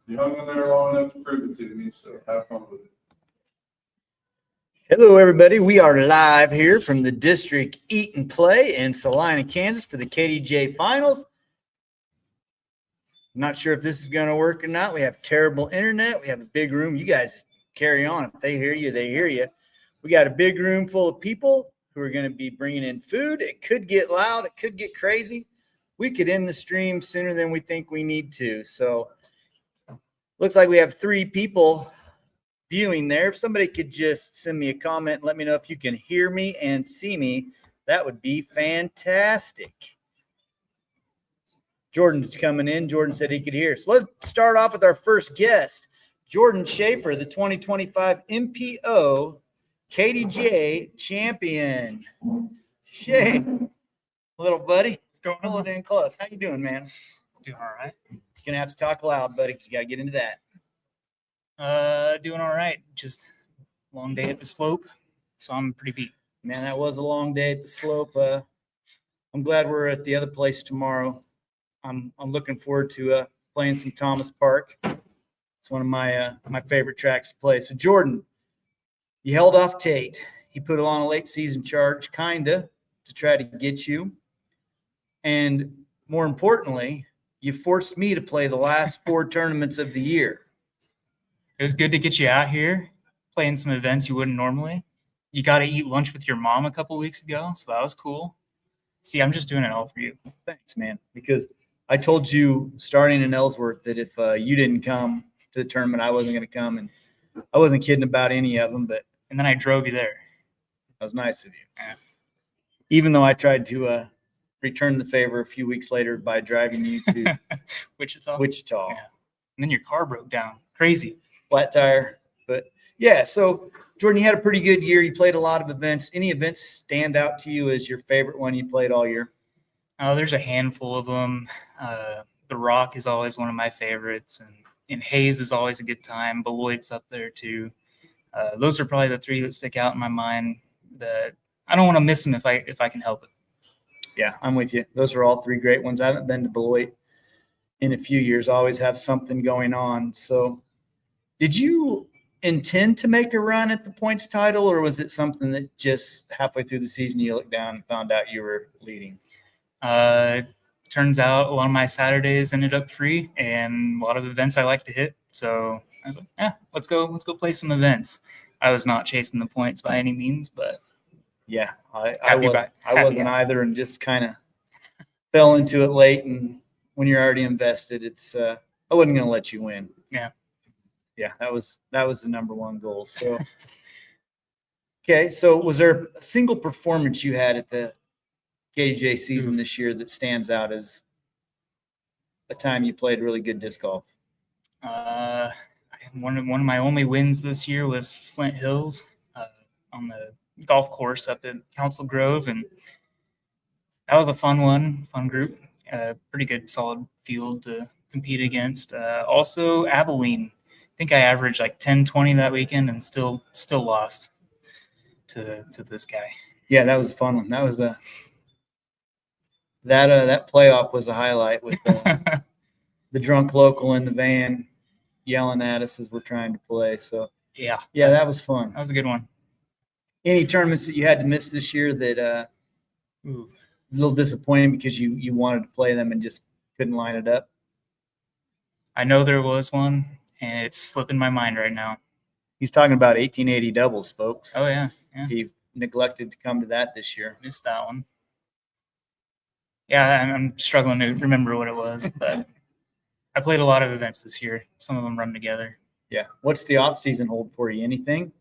You hung in there long enough to prove it to me, so have fun with it. Hello, everybody. We are live here from the District Eat and Play in Salina, Kansas for the KDGA Finals. I'm not sure if this is going to work or not. We have terrible internet. We have a big room. You guys carry on. If they hear you, they hear you. We got a big room full of people who are going to be bringing in food. It could get loud. It could get crazy. We could end the stream sooner than we think we need to. So looks like we have 3 people viewing there. If somebody could just send me a comment and let me know if you can hear me and see me, that would be fantastic. Jordan's coming in. Jordan said he could hear. So let's start off with our first guest, Jordan Schaefer, the 2025 MPO KDGA champion. Shay, little buddy, What's going pull on? it in close. How you doing, man? Doing all right. You're gonna have to talk loud, buddy, because you got to get into that. Doing all right. Just long day at the slope, so I'm pretty beat. Man, that was a long day at the slope. I'm glad we're at the other place tomorrow. I'm looking forward to playing some Thomas Park. It's one of my favorite tracks to play. So Jordan, you held off Tate. He put on a late season charge, kinda, to try to get you. And more importantly, you forced me to play the last 4 tournaments of the year. It was good to get you out here, playing some events you wouldn't normally. You got to eat lunch with your mom a couple weeks ago, so that was cool. See, I'm just doing it all for you. Thanks, man, because I told you starting in Ellsworth that if you didn't come to the tournament, I wasn't going to come, and I wasn't kidding about any of them, but And then I drove you there. that was nice of you. Yeah. Even though I tried to return the favor a few weeks later by driving you to Wichita. Wichita. Yeah. And then your car broke down. Crazy. Flat tire. But yeah, so Jordan, you had a pretty good year. You played a lot of events. Any events stand out to you as your favorite one you played all year? There's a handful of them. The Rock is always one of my favorites, and Hayes is always a good time. Beloit's up there too. Those are probably the 3 that stick out in my mind. That I don't want to miss them if I can help it. Yeah, I'm with you. Those are all 3 great ones. I haven't been to Beloit in a few years. I always have something going on. So did you intend to make a run at the points title, or was it something that just halfway through the season you looked down and found out you were leading? Turns out a lot of my Saturdays ended up free, and a lot of events I like to hit. So I was like, yeah, let's go play some events. I was not chasing the points by any means, but Yeah, I Happy wasn't happy. either, and just kind of fell into it late. And when you're already invested, it's I wasn't going to let you win. Yeah. That was the number one goal. So okay, so was there a single performance you had at the KDJ season this year that stands out as a time you played really good disc golf? One of my only wins this year was Flint Hills on the golf course up in Council Grove, and that was a fun group. Pretty good, solid field to compete against. Also, Abilene. I think I averaged like 10-20 that weekend, and still lost to this guy. Yeah, that was a fun one. That was that playoff was a highlight with the drunk local in the van yelling at us as we're trying to play. So yeah, that was fun. that was a good one. Any tournaments that you had to miss this year that a little disappointing because you wanted to play them and just couldn't line it up? I know there was one, and it's slipping my mind right now. He's talking about 1880 doubles, folks. Oh yeah. He neglected to come to that this year. Missed that one. Yeah, I'm struggling to remember what it was, but I played a lot of events this year. Some of them run together. Yeah. What's the off season hold for you? Anything?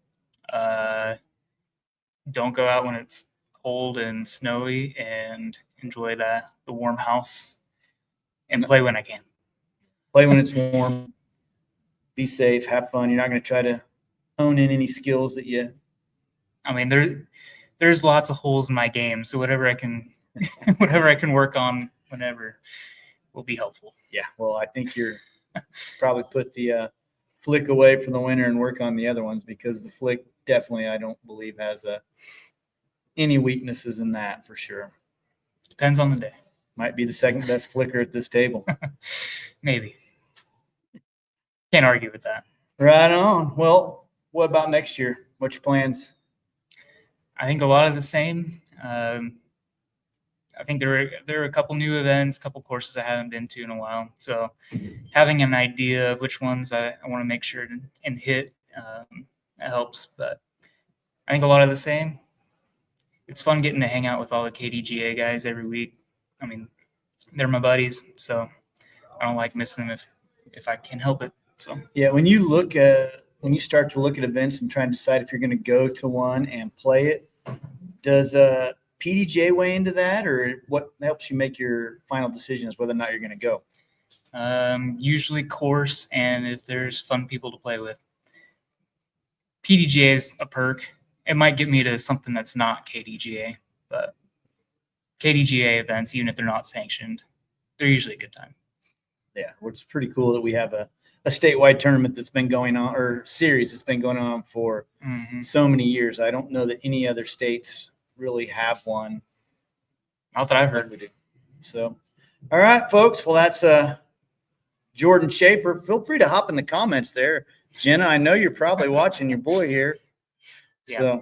Don't go out when it's cold and snowy, and enjoy the warm house, and play when I can. Play when it's warm. Be safe. Have fun. You're not going to try to hone in any skills that you. I mean, there's lots of holes in my game, so whatever I can work on whenever will be helpful. Yeah. Well, I think you're probably put the flick away for the winter and work on the other ones, because the flick definitely, I don't believe, has any weaknesses in that for sure. Depends on the day. Might be the second best flicker at this table. Maybe. Can't argue with that. Right on. Well, what about next year? What's your plans? I think a lot of the same. I think there are a couple new events, a couple courses I haven't been to in a while. So having an idea of which ones I want to make sure and hit that helps. But I think a lot of the same. It's fun getting to hang out with all the KDGA guys every week. I mean, they're my buddies, so I don't like missing them if I can help it. So Yeah, when you start to look at events and try and decide if you're going to go to one and play it, does PDJ weigh into that, or what helps you make your final decision as whether or not you're going to go? usually course and if there's fun people to play with. PDGA is a perk. It might get me to something that's not KDGA, but KDGA events, even if they're not sanctioned, they're usually a good time. Yeah, well, it's pretty cool that we have a statewide tournament that's been going on, or series that's been going on for so many years. I don't know that any other states really have one. Not that I've heard. We do. So, all right, folks. Well, that's Jordan Schaefer. Feel free to hop in the comments there. Jenna, I know you're probably watching your boy here. Yeah. So,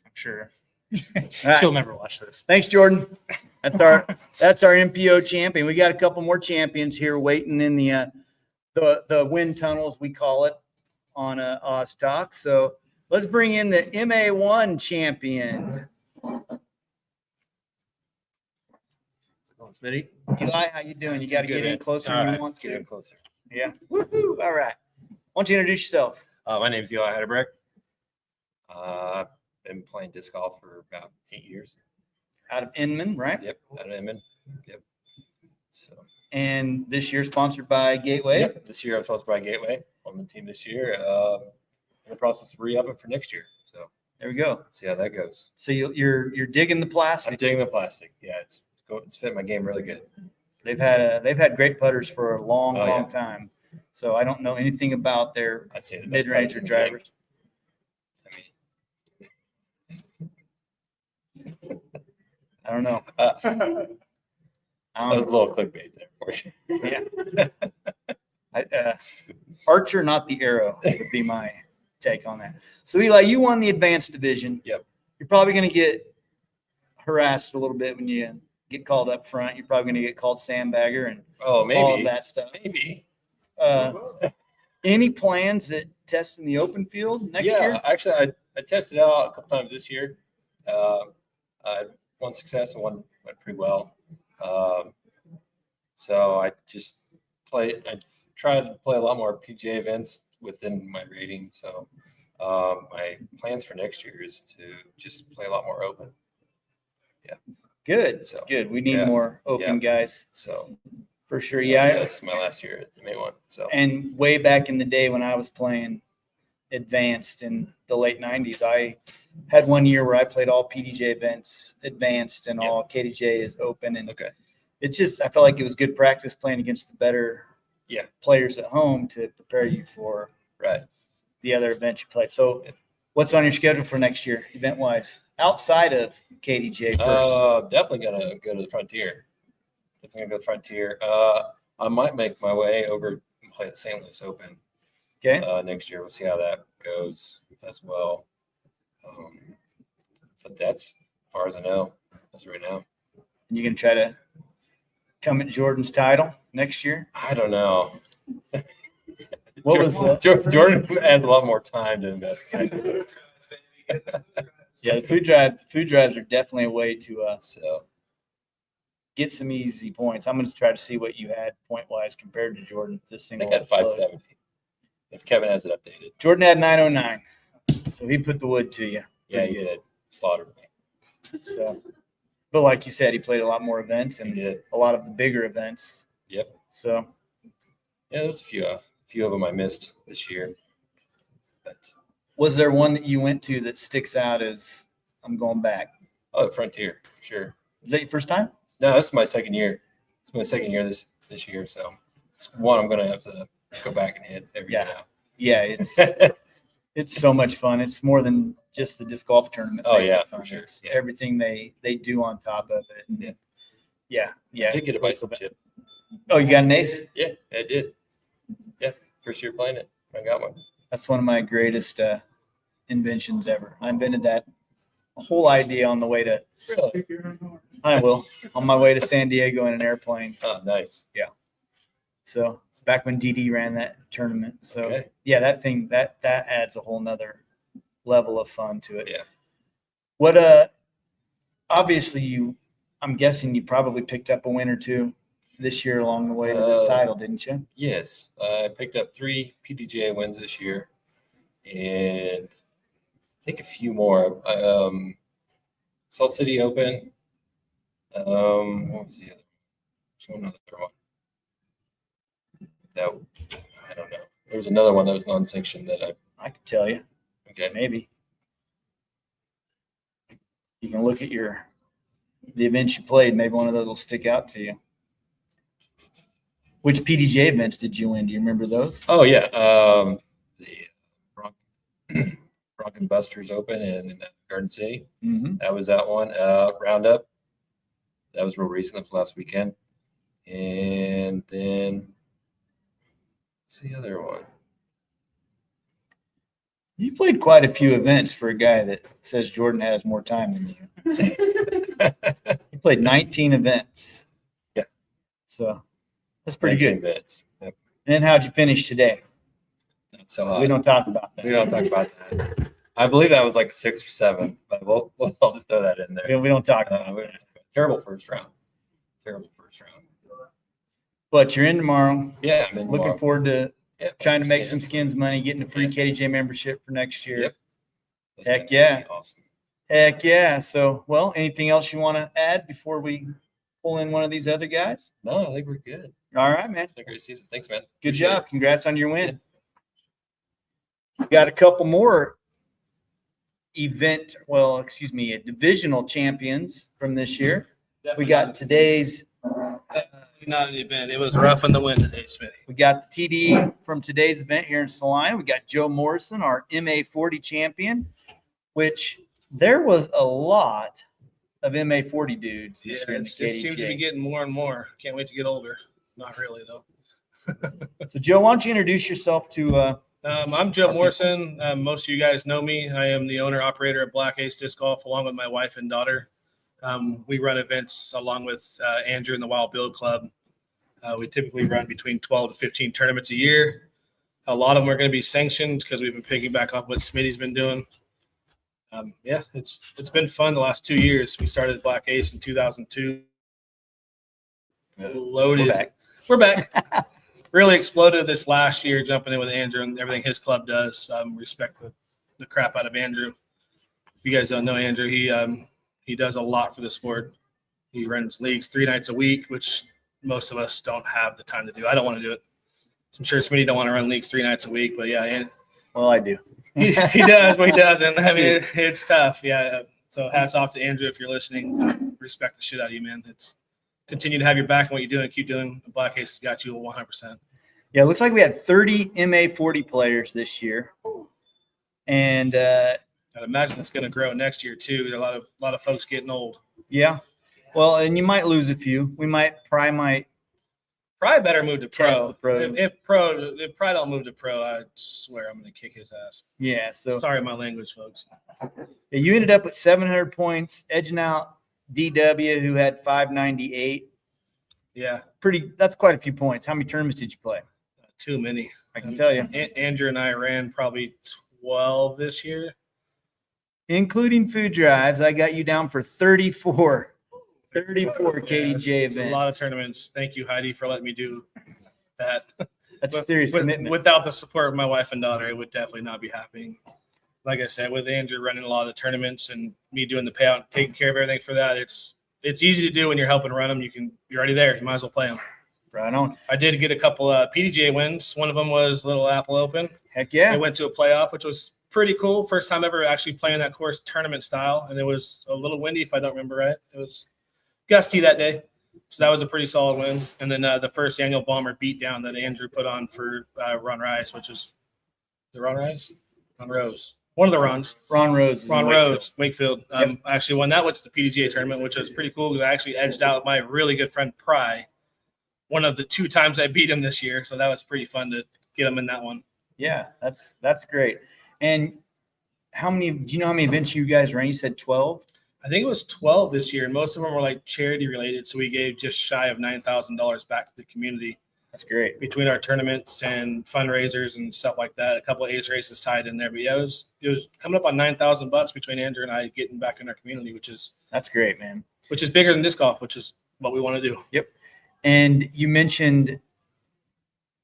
I'm sure. right. She'll never watch this. Thanks, Jordan. That's our MPO champion. We got a couple more champions here waiting in the wind tunnels, we call it, on Oztalk. So let's bring in the MA1 champion. Smitty. Eli, how you doing? You got to get in closer than you want Get in to. closer. Yeah. Woo-hoo. All right. Why don't you introduce yourself? My name's Eli Hedebrecht. I've been playing disc golf for about 8 years. Out of Inman, right? Yep, out of Inman. Yep. So. And this year sponsored by Gateway. Yep. This year I'm supposed to buy Gateway on the team this year. In the process of re-upping for next year. So there we go. see how that goes. So you're digging the plastic. I'm digging the plastic. Yeah, it's fit my game really good. They've had great putters for a long yeah. time. So I don't know anything about their I'd say the best mid-range putters in the drivers. game. I don't know. That was a little clickbait there for you. Yeah. Archer, not the arrow, would be my take on that. So Eli, you won the advanced division. Yep. You're probably going to get harassed a little bit when you get called up front. You're probably going to get called sandbagger and Oh, maybe. all of that stuff. Maybe. Any plans at testing the open field next year? Actually, I tested out a couple times this year. I had one success and one went pretty well. So I just I tried to play a lot more PGA events within my rating. So my plans for next year is to just play a lot more open. Yeah. Good. So, Good. We need yeah. more open guys So for sure. Yeah. that's my last year at the May one. So And way back in the day when I was playing advanced in the late 90s, I had 1 year where I played all PDJ events advanced and all KDJ is open. And okay. it's just, I felt like it was good practice playing against the better players at home to prepare you for the other events you play. So what's on your schedule for next year, event wise, outside of KDJ first? Definitely gonna go to the Frontier. Definitely gonna go to the Frontier. I might make my way over and play the St. Louis Open. Next year. We'll see how that goes as well. But that's as far as I know as of right now. You gonna try to come at Jordan's title next year? I don't know. What was that? Jordan has a lot more time to invest. Yeah, the food drives are definitely a way to get some easy points. I'm going to try to see what you had point wise compared to Jordan. This I thing think I had 570. If Kevin has it updated. Jordan had 909, so he put the wood to you. Yeah, he did. Slaughtered me. So, but like you said, he played a lot more events and He did. a lot of the bigger events. Yep. So, yeah, there's a few of them I missed this year. But was there one that you went to that sticks out as I'm going back? oh, the Frontier, sure. Is that your first time? No, this is my second year. It's my second year this year, so it's one I'm gonna have to go back and hit every year now. Yeah, it's so much fun. It's more than just the disc golf tournament. Oh, makes yeah, it fun. for sure. It's Yeah. everything they do on top of it. And yeah. I did get a bicycle chip. Oh, you got an ace? Yeah, I did. Yeah. First year playing it. I got one. That's one of my greatest inventions ever. I invented that whole idea on the way to. Really? I will on my way to San Diego in an airplane. Oh, nice. So back when DD ran that tournament. So Okay. yeah, that thing that adds a whole nother level of fun to it. Yeah. What obviously I'm guessing you probably picked up a win or two this year along the way to this title, didn't you? Yes. I picked up 3 PDGA wins this year, and I think a few more. Salt City Open. What was the other? There's one other one. That I don't know. There was another one that was non-sanctioned that I could tell you. okay. Maybe. You can look at the events you played. Maybe one of those will stick out to you. Which PDGA events did you win? Do you remember those? Oh yeah, the Bronc and Busters Open in Garden City. Mm-hmm. That was that one. Roundup. That was real recent. That was last weekend. And then what's the other one? You played quite a few events for a guy that says Jordan has more time than you. You played 19 events. Yeah. So that's pretty good. Bits. Yep. And how'd you finish today? Not so hot. We don't talk about that. We don't talk about that. I believe that was like 6 or 7, but I'll just throw that in there. We don't talk about that. Terrible first round. Terrible first round. But you're in tomorrow. Yeah, I'm in Looking tomorrow. forward to Yeah, trying to make some skins. skins money, getting a free KDJ membership for next year. Yep. That's Heck gonna be yeah. Awesome. Heck yeah. So, well, anything else you want to add before we pull in one of these other guys? No, I think we're good. All right, man. It's been a great season. Thanks, man. Good Appreciate job. it. Congrats on your win. We got a couple more divisional champions from this year. We got today's not an event. It was rough in the wind today, Smitty. we got the TD from today's event here in Salina. We got Joe Morrison, our MA40 champion, which there was a lot of MA40 dudes this year in the It seems to be KDGA. getting more and more. Can't wait to get older. Not really, though. So, Joe, why don't you introduce yourself to I'm Joe Morrison. Most of you guys know me. I am the owner operator at Black Ace Disc Golf, along with my wife and daughter. We run events along with Andrew and the Wild Build Club. We typically run between 12 to 15 tournaments a year. A lot of them are going to be sanctioned because we've been picking back up what Smitty's been doing. It's been fun the last 2 years. We started Black Ace in 2002. Loaded. We're back. Really exploded this last year, jumping in with Andrew and everything his club does. Respect the crap out of Andrew. If you guys don't know Andrew, he does a lot for the sport. He runs leagues 3 nights a week, which most of us don't have the time to do. I don't want to do it. I'm sure Smitty don't want to run leagues 3 nights a week, but yeah, well, I do. he does, but he doesn't. I mean, it's tough. Yeah. So hats off to Andrew if you're listening. Respect the shit out of you, man. It's continue to have your back in what you're doing. Keep doing. Black Ace has got you 100%. Yeah, it looks like we had 30 MA40 players this year. And I'd imagine it's going to grow next year too. There are a lot of folks getting old. yeah. Well, and you might lose a few. We might Probably better move to Test pro. the pro. If Probably don't move to pro, I swear I'm going to kick his ass. Yeah, so Sorry, my language, folks. yeah, you ended up with 700 points, edging out DW, who had 598. Yeah, That's quite a few points. How many tournaments did you play? too many. I can tell you. Andrew and I ran probably 12 this year. Including food drives, I got you down for 34 KDJ It's events. a lot of tournaments. Thank you, Heidi, for letting me do that. That's a serious commitment. Without the support of my wife and daughter, it would definitely not be happening. Like I said, with Andrew running a lot of the tournaments and me doing the payout and taking care of everything for that, it's easy to do when you're helping run them. You're already there. You might as well play them. Right on. I did get a couple PDGA wins. One of them was Little Apple Open. Heck yeah. I went to a playoff, which was pretty cool. First time ever actually playing that course tournament style, and it was a little windy if I don't remember right. It was gusty that day, so that was a pretty solid win. And then the first annual Bomber beatdown that Andrew put on for Ron Rice, which was the Ron Rice, Ron Rose, one of the Rons. Ron Rose. Wakefield. I actually won that, which is the PDGA tournament, which was pretty cool because I actually edged out my really good friend Pry, one of the 2 times I beat him this year. So that was pretty fun to get them in that one. Yeah, that's great. And do you know how many events you guys ran? You said 12? I think it was 12 this year, and most of them were like charity related. So we gave just shy of $9,000 back to the community That's great. between our tournaments and fundraisers and stuff like that. A couple of ace races tied in there, but yeah, it was coming up on $9,000 between Andrew and I getting back in our community, which is great, man. Which is bigger than disc golf, which is what we want to do. Yep. And you mentioned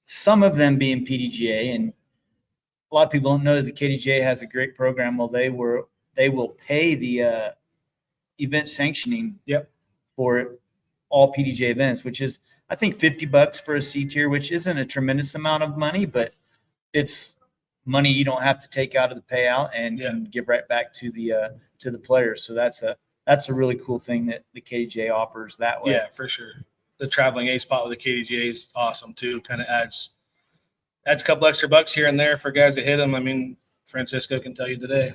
some of them being PDGA, and a lot of people don't know that the KDGA has a great program. Well, they will pay the event sanctioning for all PDGA events, which is, I think, $50 for a C tier, which isn't a tremendous amount of money, but it's money you don't have to take out of the payout and can give right back to the players. So that's a really cool thing that the KDGA offers that way. Yeah, for sure. The traveling A spot with the KDGA is awesome too. Kind of adds a couple extra bucks here and there for guys that hit them. I mean, Francisco can tell you today.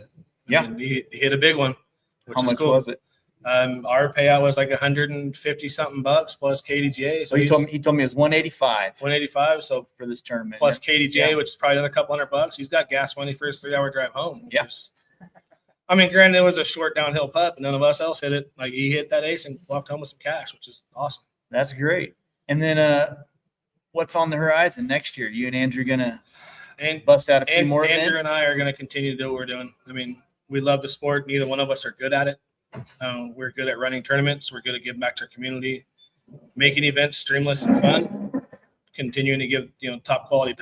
I mean, he hit a big one. Which How is much cool. was it? Our payout was like 150 something bucks plus KDGA. So he told me it was 185 So for this tournament. plus KDGA, which is probably another couple $100. He's got gas money for his 3-hour drive home. I mean, granted, it was a short downhill putt, but none of us else hit it. Like, he hit that ace and walked home with some cash, which is awesome. That's great. And then what's on the horizon next year? You and Andrew gonna bust out a few more events? Andrew and I are going to continue to do what we're doing. I mean, we love the sport. Neither one of us are good at it. We're good at running tournaments. We're good at giving back to our community, making events streamless and fun, continuing to give top quality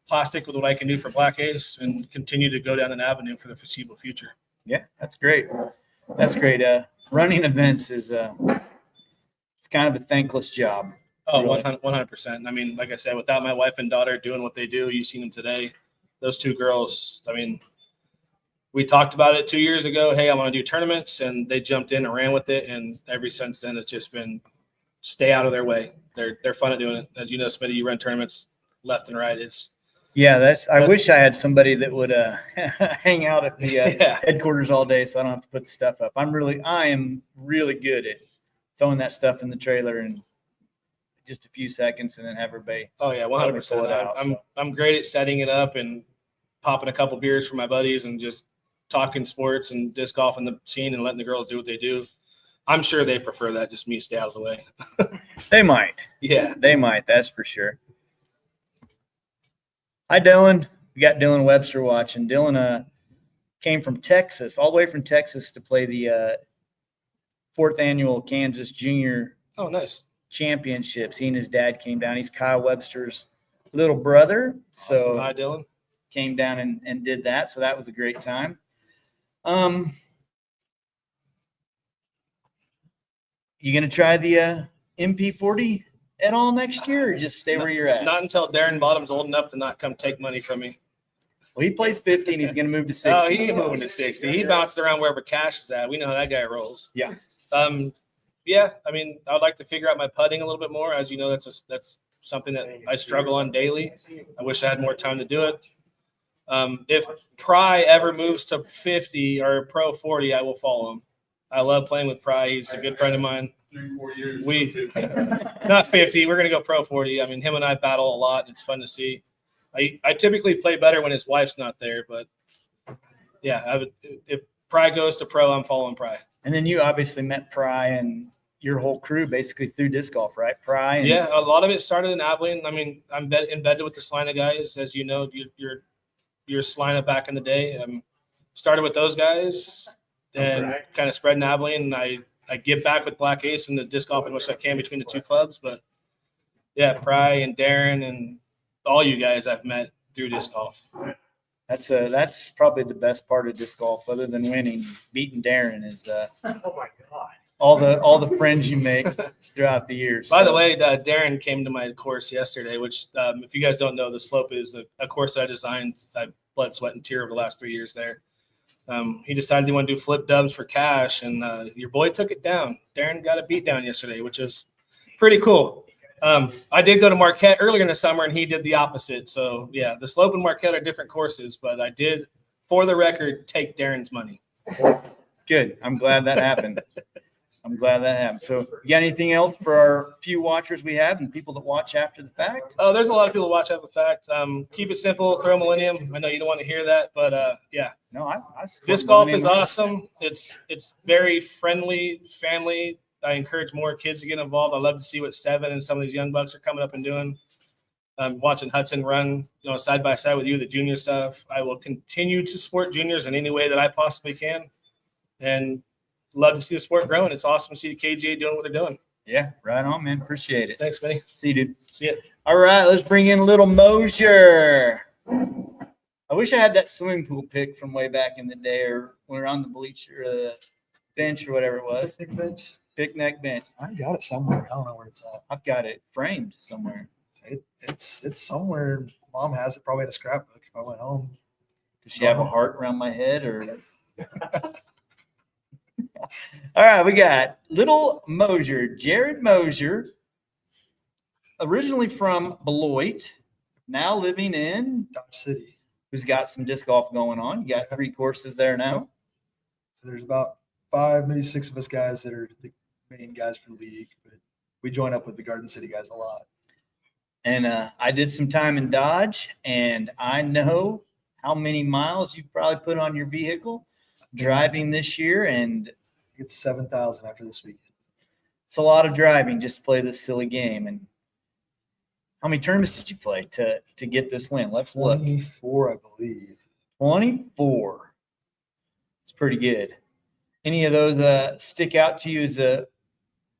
plastic with what I can do for Black Ace, and continue to go down an avenue for the foreseeable future. Yeah, that's great. That's great. Running events is it's kind of a thankless job. Oh, really. 100%. I mean, like I said, without my wife and daughter doing what they do, you've seen them today. Those two girls, I mean, we talked about it 2 years ago. Hey, I want to do tournaments, and they jumped in and ran with it. And ever since then, it's just been stay out of their way. They're fun at doing it. As you know, Smitty, you run tournaments left and right. I wish I had somebody that would hang out at the headquarters all day, so I don't have to put the stuff up. I am really good at throwing that stuff in the trailer in just a few seconds, and then have everybody. Oh yeah, 100%. I'm great at setting it up and popping a couple beers for my buddies and just talking sports and disc golf in the scene and letting the girls do what they do. I'm sure they prefer that. Just me stay out of the way. They might. Yeah, they might. That's for sure. Hi, Dylan. We got Dylan Webster watching. Dylan came from Texas, all the way from Texas, to play the 4th annual Kansas Junior Championships. He and his dad came down. He's Kyle Webster's little brother. So awesome. Hi, Dylan. Came down and did that. So that was a great time. You going to try the MP40 at all next year, or just stay where you're at? Not until Darren Bottom's old enough to not come take money from me. Well, he plays 50 and he's going to move to 60. Oh, he's moving to 60. He bounced around wherever cash is at. We know how that guy rolls. Yeah. Yeah. I mean, I would like to figure out my putting a little bit more. As you know, that's something that I struggle on daily. I wish I had more time to do it. If Pry ever moves to 50 or Pro 40, I will follow him. I love playing with Pry. He's a good friend of mine. 3-4 years. We not 50. We're going to go Pro 40. I mean, him and I battle a lot. It's fun to see. I typically play better when his wife's not there, but yeah, if Pry goes to Pro, I'm following Pry. And then you obviously met Pry and your whole crew basically through disc golf, right? Pry. And yeah, a lot of it started in Abilene. I mean, I'm embedded with the Salina guys, as you know. You're Salina back in the day. Started with those guys and kind of spread in Abilene. And I give back with Black Ace and the disc golf as much as I can between the two clubs. But yeah, Pry and Darren and all you guys I've met through disc golf. That's probably the best part of disc golf, other than winning. Beating Darren is oh my god, all the friends you make throughout the years. By the way, Darren came to my course yesterday, which if you guys don't know, the slope is a course that I designed. I've blood, sweat, and tear over the last 3 years there. He decided he wanted to do flip dubs for cash, and your boy took it down. Darren got a beat down yesterday, which is pretty cool. I did go to Marquette earlier in the summer, and he did the opposite. So, yeah, the slope and Marquette are different courses, but I did, for the record, take Darren's money. Good. I'm glad that happened. I'm glad that happened. So you got anything else for our few watchers we have and people that watch after the fact? Oh, there's a lot of people who watch after the fact. Keep it simple. Throw Millennium. I know you don't want to hear that, but yeah. No, I Disc golf is awesome. It's very friendly, family. I encourage more kids to get involved. I love to see what Seven and some of these young bucks are coming up and doing. I'm watching Hudson run, side by side with you, the junior stuff. I will continue to support juniors in any way that I possibly can, and love to see the sport growing. It's awesome to see the KDGA doing what they're doing. Yeah, right on, man. Appreciate it. Thanks, Benny. See you, dude. See ya. All right, let's bring in little Mosier. I wish I had that swimming pool pic from way back in the day, or when we were on the bleacher, bench, or whatever it was. Picnic bench. Picnic bench. I got it somewhere. I don't know where it's at. I've got it framed somewhere. It's somewhere. Mom has it probably in a scrapbook if I went home. Does she have a heart around my head, or? All right, we got little Mosier, Jared Mosier, originally from Beloit, now living in Dodge City. Who's got some disc golf going on. You got 3 courses there now. So there's about 5, maybe 6 of us guys that are the main guys for the league, but we join up with the Garden City guys a lot. And I did some time in Dodge, and I know how many miles you probably put on your vehicle driving this year, and It's 7,000 after this weekend. it's a lot of driving just to play this silly game. And how many tournaments did you play to get this win? Let's look. 24, I believe. 24. It's pretty good. Any of those stick out to you as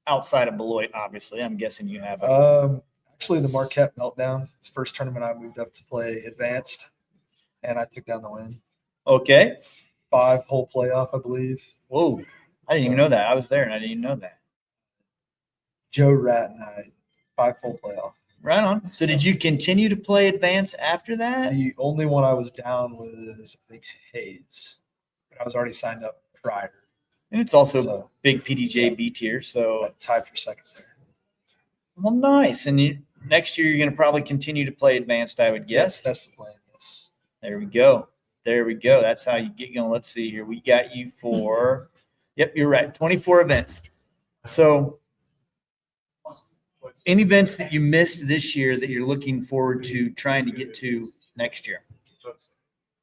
outside of Beloit? Obviously, I'm guessing you have. Actually, the Marquette Meltdown. It's the first tournament I moved up to play advanced, and I took down the win. Okay. 5-hole playoff, I believe. Whoa. I didn't even know that. I was there and I didn't even know that. Joe Rat and I, 5-hole playoff. Right on. So did you continue to play advance after that? The only one I was down was, I think, Hayes. But I was already signed up prior. And it's also So big PDJ B tier. So, I tied for second there. well, nice. And next year, you're going to probably continue to play advanced, I would guess. That's the plan, yes. There we go. There we go. That's how you get going. Let's see here. We got you for, yep, you're right, 24 events. So any events that you missed this year that you're looking forward to trying to get to next year?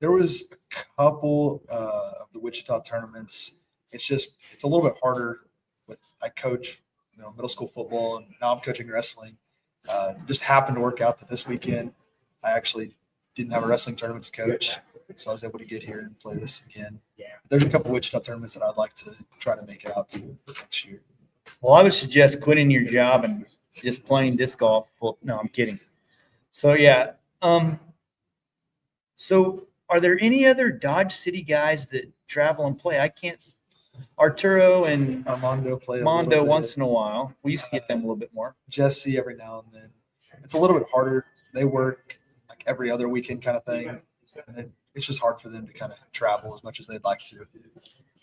There was a couple of the Wichita tournaments. It's a little bit harder I coach, middle school football, and now I'm coaching wrestling. Just happened to work out that this weekend I actually didn't have a wrestling tournament to coach, so I was able to get here and play this again. There's a couple Wichita tournaments that I'd like to try to make it out to next year. Well, I would suggest quitting your job and just playing disc golf. Well, no, I'm kidding. So, yeah. So are there any other Dodge City guys that travel and play? I can't. Arturo and Armando play Mondo once in a while. We used to get them a little bit more. Jesse every now and then. It's a little bit harder. They work like every other weekend kind of thing. And then it's just hard for them to kind of travel as much as they'd like to.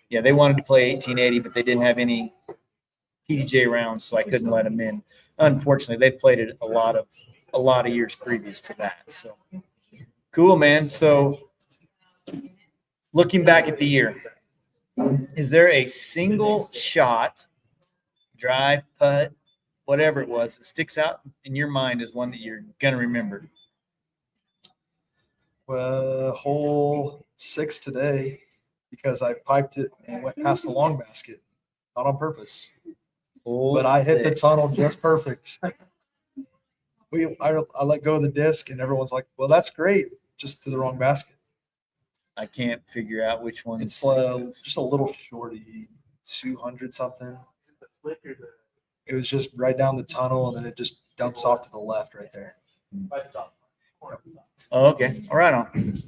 Yeah, they wanted to play 1880, but they didn't have any PDJ rounds, so I couldn't let them in. Unfortunately, they've played it a lot of years previous to that. So cool, man. So looking back at the year, is there a single shot, drive, putt, whatever it was, that sticks out in your mind as one that you're going to remember? Well, hole 6 today, because I piped it and went past the long basket, not on purpose. But I hit the tunnel just perfect. I let go of the disc, and everyone's like, well, that's great, just to the wrong basket. I can't figure out which one It's is. just a little shorty, 200 something. It was just right down the tunnel, and then it just dumps off to the left right there. Oh, okay. All right on.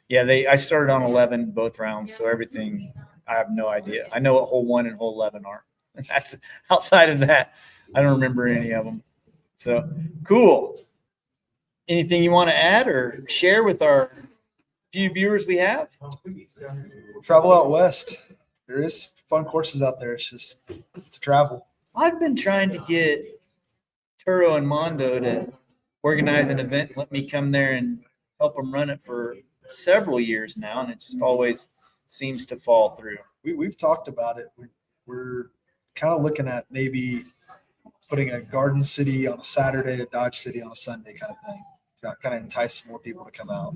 Yeah, I started on 11 both rounds, so everything, I have no idea. I know what hole 1 and hole 11 are. That's outside of that, I don't remember any of them. So cool. Anything you want to add or share with our few viewers we have? Travel out west. There is fun courses out there. It's travel. I've been trying to get Turo and Mondo to organize an event and let me come there and help them run it for several years now, and it just always seems to fall through. We've talked about it. We're kind of looking at maybe putting a Garden City on a Saturday, a Dodge City on a Sunday kind of thing. To kind of entice more people to come out.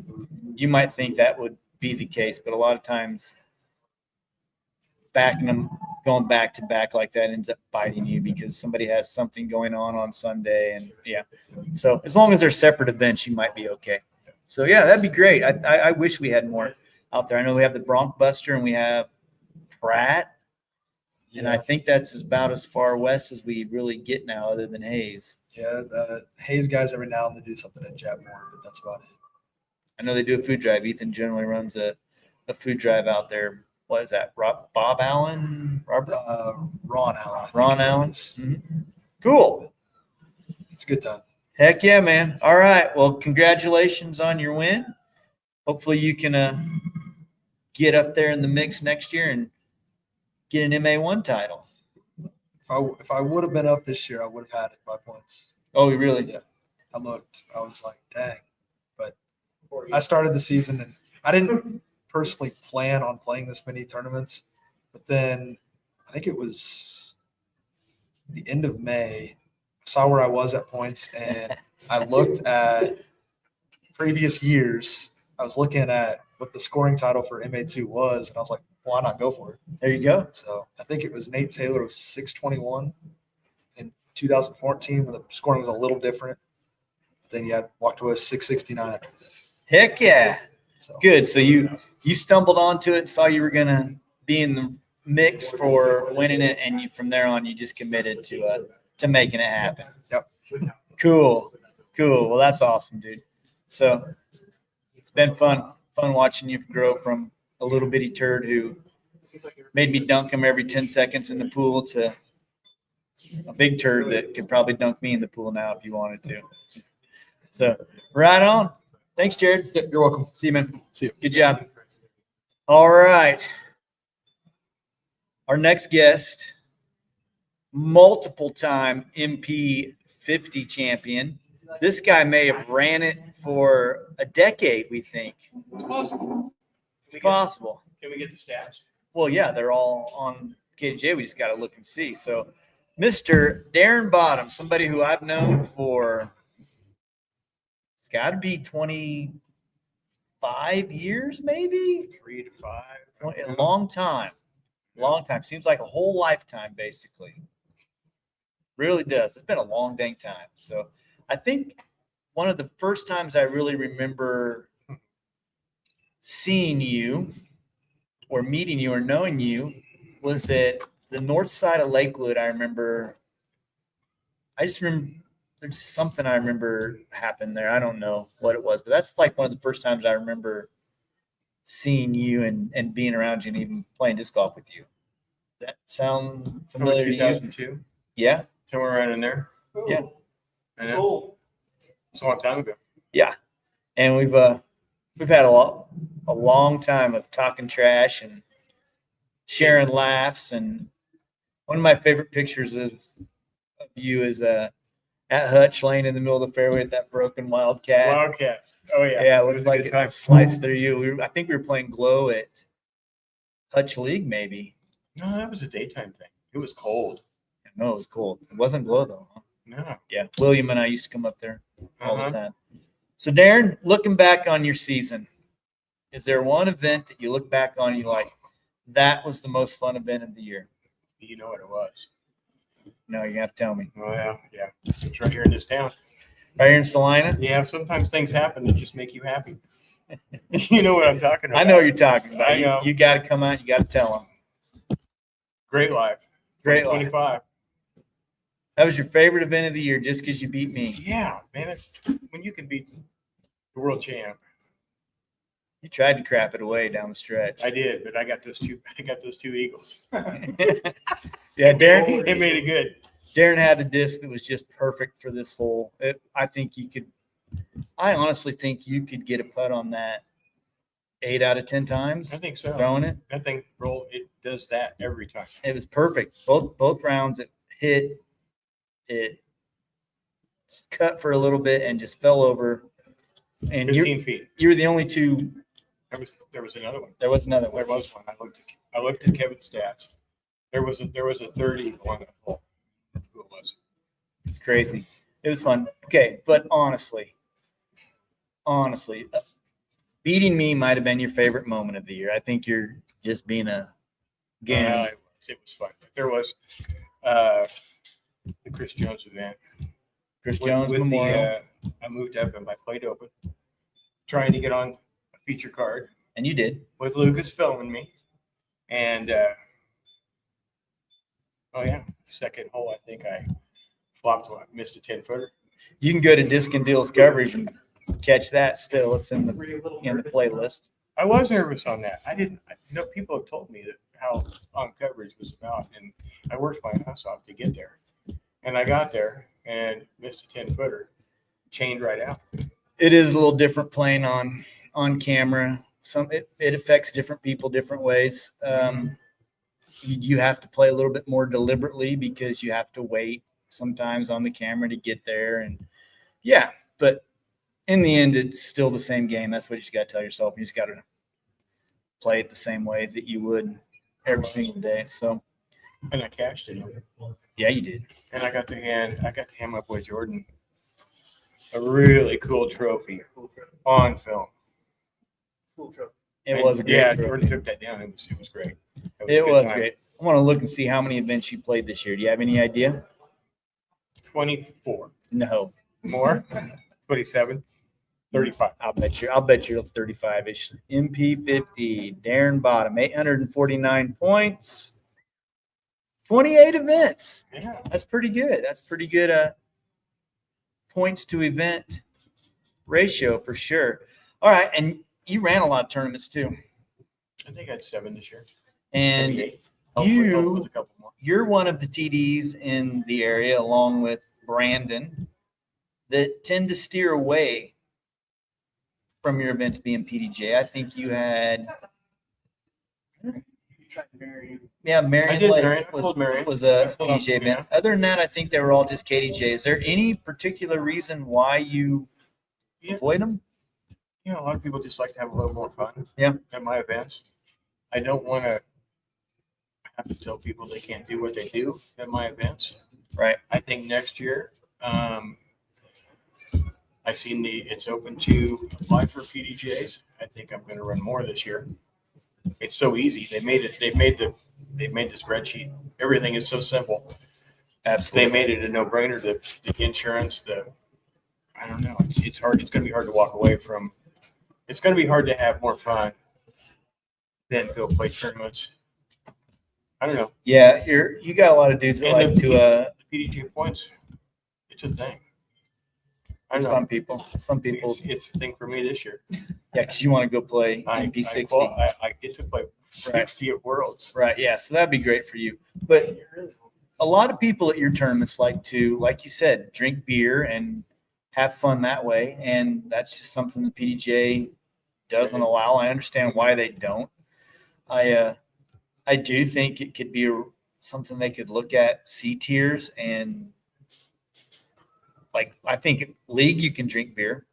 You might think that would be the case, but a lot of times going back to back like that ends up biting you because somebody has something going on Sunday. And yeah, so as long as they're separate events, you might be okay. So yeah, that'd be great. I wish we had more out there. I know we have the Bronc Buster and we have Pratt. And I think that's about as far west as we really get now, other than Hayes. Yeah, the Hayes guys every now and then do something at Jabmore, but that's about it. I know they do a food drive. Ethan generally runs a food drive out there. What is that? Bob Allen? Robert? Ron Allen. I think Ron is what it Allen? is. Mm-hmm. Cool. It's a good time. Heck yeah, man. All right. Well, congratulations on your win. Hopefully you can get up there in the mix next year and get an MA1 title. If I would have been up this year, I would have had it by points. Oh, you really? Yeah. I was like, dang. But I started the season and I didn't personally plan on playing this many tournaments. But then I think it was the end of May. I saw where I was at points and I looked at previous years. I was looking at what the scoring title for MA2 was, and I was like, why not go for it? There you go. So I think it was Nate Taylor was 621 in 2014 when the scoring was a little different. But then you had walked away with 669 after that. Heck yeah. So Good. So you stumbled onto it, saw you were going to be in the mix for winning it, and you from there on you just committed to making it happen. Yep. Cool. Well, that's awesome, dude. So it's been fun watching you grow from a little bitty turd who made me dunk him every 10 seconds in the pool to a big turd that could probably dunk me in the pool now if you wanted to. So right on. Thanks, Jared. yeah, you're welcome. See you, man. See you. Good job. All right. Our next guest, multiple time MP 50 champion. This guy may have ran it for a decade, we think. It's possible. It's possible. Can we get the stats? Well, yeah, they're all on KDGA. We just got to look and see. So, Mr. Darren Bottom, somebody who I've known for, it's got to be 25 years, maybe? 3 to 5. A long time. Seems like a whole lifetime, basically. Really does. It's been a long dang time. So, I think one of the first times I really remember seeing you or meeting you or knowing you was at the north side of Lakewood. I just remember there's something I remember happened there. I don't know what it was, but that's like one of the first times I remember seeing you and being around you and even playing disc golf with you. That sound familiar to you? 2002, Yeah. somewhere right in there. Yeah. I know. It's a long time ago. And we've had a long time of talking trash and sharing laughs. And one of my favorite pictures of you is at Hutch laying in the middle of the fairway with that broken wildcat. Wildcat. Oh, yeah. Yeah, it was looks a like good time. it sliced through you. I think we were playing Glow at Hutch League, maybe. No, that was a daytime thing. It was cold. No, it was cold. It wasn't Glow though. Huh? No. Yeah, William and I used to come up there all the Uh-huh. time. So Darren, looking back on your season, is there one event that you look back on and you're like, that was the most fun event of the year? You know what it was. No, you have to tell me. Oh, yeah. Yeah. It's right here in this town. Right here in Salina? Yeah. Sometimes things happen that just make you happy. You know what I'm talking about. I know what you're talking about. I know. You got to come out. You got to tell them. Great life. Great life. 25. That was your favorite event of the year just because you beat me. Yeah, man. When you can beat the world champ. You tried to crap it away down the stretch. I did, but I got those two eagles. Yeah, Darren. It made it good. Darren had a disc that was just perfect for this hole. I honestly think you could get a putt on that 8 out of 10 times. I think so. Throwing it. That thing it does that every time. It was perfect. Both rounds it hit. It cut for a little bit and just fell over. And 15 feet. you were the only two. There was another one. There was another There one. was one. I looked at Kevin's stats. There was a 30 on that hole. Who it was? It's crazy. It was fun. Okay, but honestly, beating me might have been your favorite moment of the year. I think you're just being a game. It was fun. There was the Chris Jones event. Chris Jones With Memorial, I moved up and I played open, trying to get on a feature card and you did. with Lucas filming me. And second hole, I think I flopped one, missed a 10-footer. You can go to Disc and Deals coverage and catch that. Still, it's in the playlist. I was nervous on that. People have told me that how on coverage was about, and I worked my ass off to get there. And I got there and missed a 10-footer, chained right out. It is a little different playing on camera. It affects different people different ways. You have to play a little bit more deliberately because you have to wait sometimes on the camera to get there. And yeah, but in the end, it's still the same game. That's what you just got to tell yourself. You just got to play it the same way that you would every single day. So, And I cashed it. yeah, you did. And I got to hand my boy Jordan a really cool trophy on film. It was a great trophy. Jordan took that down. It was great. It a good was time. great. I want to look and see how many events you played this year. Do you have any idea? 24. No. More? 27? 35. I'll bet you're 35-ish. MP50, Darren Bottom, 849 points, 28 events. Yeah. That's pretty good. That's pretty good points to event ratio for sure. All right, and you ran a lot of tournaments too. I think I had 7 this year. And Maybe 8. Hopefully a couple more. you're one of the TDs in the area, along with Brandon, that tend to steer away from your events being PDJ. I think you had, Marion I did, Lake Marion. I told Marion. was a I told him, PDJ event. Other than that, I think they were all just KDJ. Is there any particular reason why you avoid them? You know, a lot of people just like to have a little more fun. Yeah. At my events. I don't want to have to tell people they can't do what they do at my events. Right. I think next year, I've seen it's open to apply for PDJs. I think I'm going to run more this year. It's so easy. They made the spreadsheet. Everything is so simple. Absolutely. They made it a no-brainer. The insurance, I don't know. It's hard. It's going to be hard to walk away from. It's going to be hard to have more fun than go play tournaments. I don't know. Yeah, you got a lot of dudes that And like to the PDJ points. It's a thing. I don't know. some people, It's a thing for me this year. yeah, because you want to go play MP60. I get to play 60 at Worlds. Right. Yeah. So that'd be great for you. But a lot of people at your tournaments like to, like you said, drink beer and have fun that way. And that's just something the PDJ doesn't allow. I understand why they don't. I do think it could be something they could look at C tiers, and like, I think league, you can drink beer.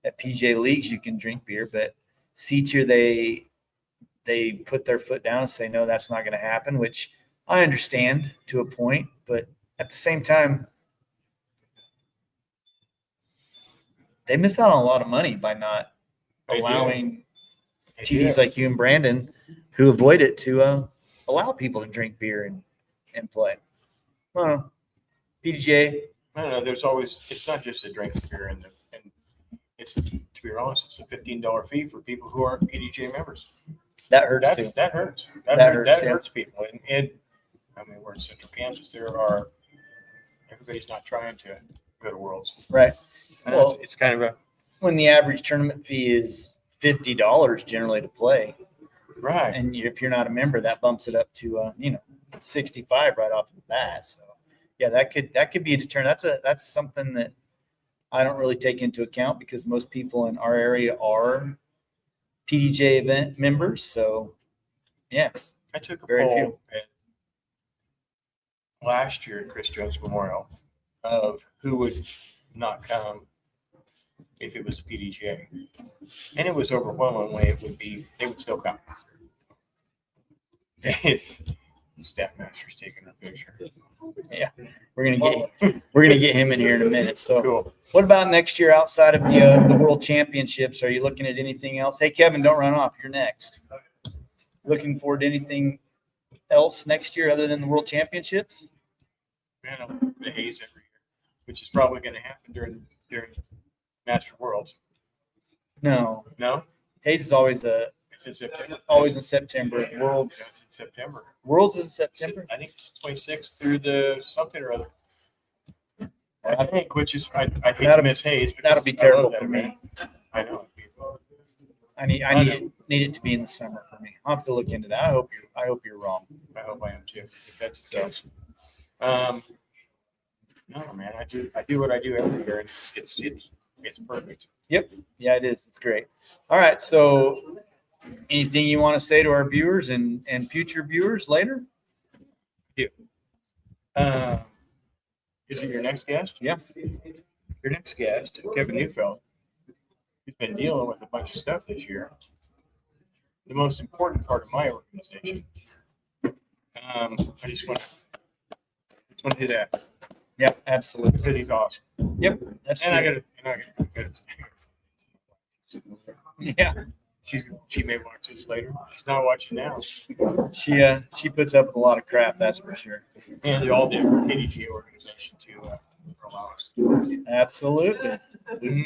At PJ leagues, you can drink beer, but C tier, they put their foot down and say, no, that's not going to happen, which I understand to a point, but at the same time, they miss out on a lot of money by not They do. allowing They TDs do. like you and Brandon who avoid it to allow people to drink beer and play. I don't know. PDJ, I don't know. There's always. It's not just a drink of beer, and it's, to be honest, it's a $15 fee for people who aren't PDJ members. that hurts too. That hurts. That That hurts, yeah. hurts people. And I mean, we're in Central Kansas. Everybody's not trying to go to Worlds. Right. And Well, it's kind of a when the average tournament fee is $50 generally to play, right. and if you're not a member, that bumps it up to 65 right off the bat. So yeah, that could be a deterrent. That's something that I don't really take into account because most people in our area are PDJ event members. So yeah, I took a Very poll last year at Chris Jones Memorial of who would not come if it was a PDJ, and it was overwhelmingly they would still come. Staff master's taking a picture. We're gonna get him in here in a minute. So Cool. what about next year outside of the World Championships? Are you looking at anything else? Hey, Kevin, don't run off. You're next. Looking forward to anything else next year other than the World Championships? Man, the Hayes every year, which is probably going to happen during Master Worlds. No. No, Hayes is always it's in September. in September. Yeah, Worlds it's in September. is in September. I think it's 26th through the something or other. I think, which is I hate to That'll- miss Hayes. because That'll be I love terrible that for event. me. I know. I need it to be in the summer for me. I'll have to look into that. I hope you're wrong. I hope I am too. If that's the So. case. No, man, I do what I do every year, and it's perfect. Yeah, it is. It's great. All right. So anything you want to say to our viewers and future viewers later? Is it your next guest? Yeah. Your next guest, Kevin Neufeld, he's been dealing with a bunch of stuff this year. The most important part of my organization. I just want to do that Yeah, absolutely. because he's awesome. Yep. That's And I true. gotta Yeah. she may watch this later. She's not watching now. She puts up with a lot of crap, that's for sure. And they all did KDGA organization to allow us. Absolutely.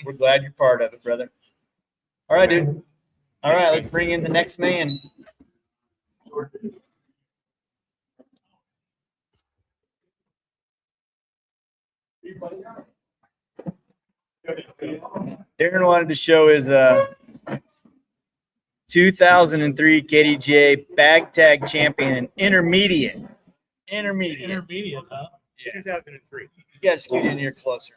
We're glad you're part of it, brother. All right, dude. All right, let's bring in the next man. Darren wanted to show his 2003 KDGA bag tag champion and intermediate. Intermediate, huh? 2003. You guys scoot in here closer.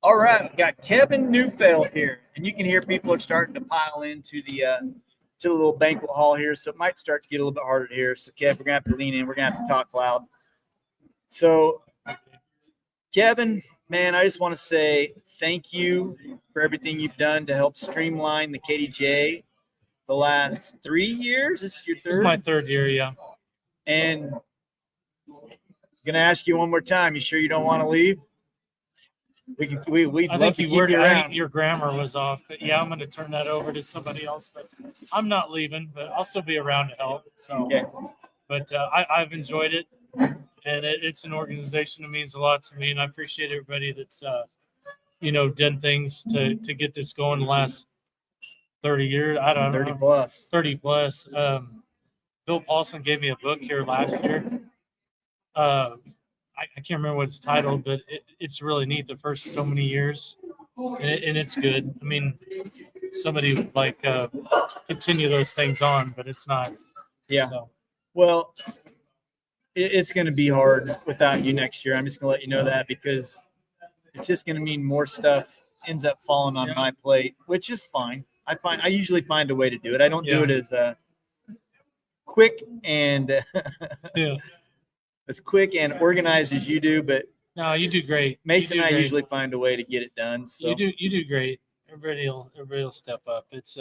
All right, we got Kevin Neufeld here, and you can hear people are starting to pile into the little banquet hall here, so it might start to get a little bit harder to hear. So, Kev, we're gonna have to lean in. We're gonna have to talk loud. So, Kevin, man, I just want to say thank you for everything you've done to help streamline the KDGA the last 3 years. This is your This is third. my third year, yeah. And gonna ask you one more time. You sure you don't want to leave? We'd I love think to you keep worded you around. your grammar was off. But yeah, I'm going to turn that over to somebody else. But I'm not leaving, but I'll still be around to help. So, Okay. but I've enjoyed it, and it's an organization that means a lot to me, and I appreciate everybody that's done things to get this going the last 30 years. I don't 30 know, plus. 30 plus. Bill Paulson gave me a book here last year. I can't remember what it's titled, but it's really neat. The first so many years, and it's good. I mean, somebody would like continue those things on, but it's not. Yeah. So, Well, it's going to be hard without you next year. I'm just going to let you know that because it's just going to mean more stuff ends up falling on my plate, which is fine. I usually find a way to do it. I don't do Yeah. it as quick and yeah. as quick and organized as you do, but No, you do great. Mason You and do I great. usually find a way to get it done. So, You do great. Everybody will step up. It's